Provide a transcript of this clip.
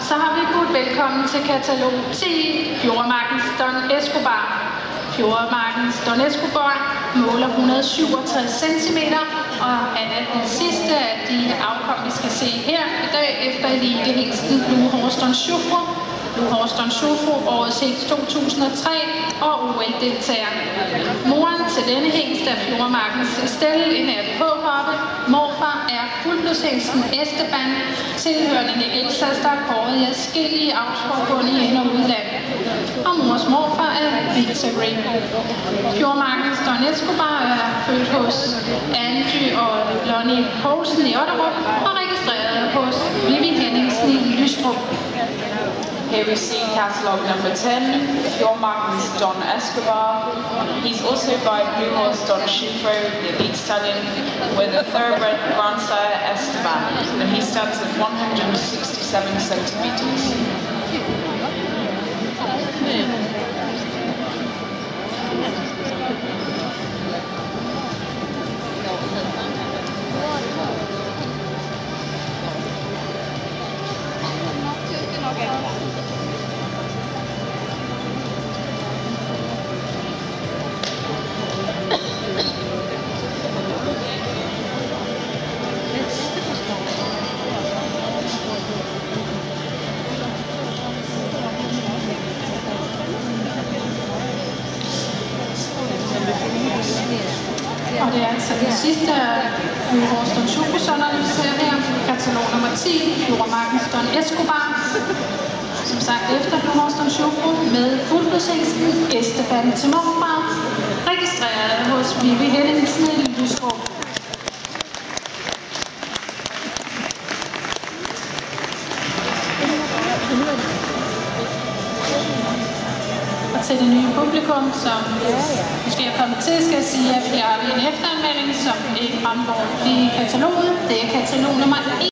så har vi budt velkommen til katalog 10, Fjordmarkens Don Escobar. Fjordmarkens Don Escobar måler 167 cm, og han er den sidste af de afkom, vi skal se her i dag, efter elitehingsten Blue Horse Don Shufu. Blue Horse Don Shufu, årets hingst 2003 og OL-deltager. Moren til denne hingst er Fjordmarkens Estelle, en af H-hoppe. Morfar er fuldblodshingsten Esteban, tilhørende Elsas, der er kåret i adskillige avlsforbund i ind- og udland. Og mors morfar er Victory. Fjordmarkens Don Escobar er født hos Andy og Lonnie Poulsen i Otterup og registreret hos Vivi Henningsen i Lystrup. Here we see catalogue number 10, Fjordmarkens Don Escobar. He's also by Blue Horse Don Shufu, the elite stallion, with a thoroughbred grandsire Esteban, and he stands at 167 centimeters. Og det er altså den sidste Blue Horse Don Shufu-sønnerne, vi ser her. Katalog nummer 10, Fjordmarkens Don Escobar. Som sagt efter Blue Horse Don Shufu med fuldblodshingsten Esteban til morfar. Registreret hos Vivi Henningsen i Lystrup. Og til det nye publikum, som måske er kommet til, skal jeg sige, at vi har en efteranmelding, som ikke fremgår i kataloget. Det er katalog nummer 1.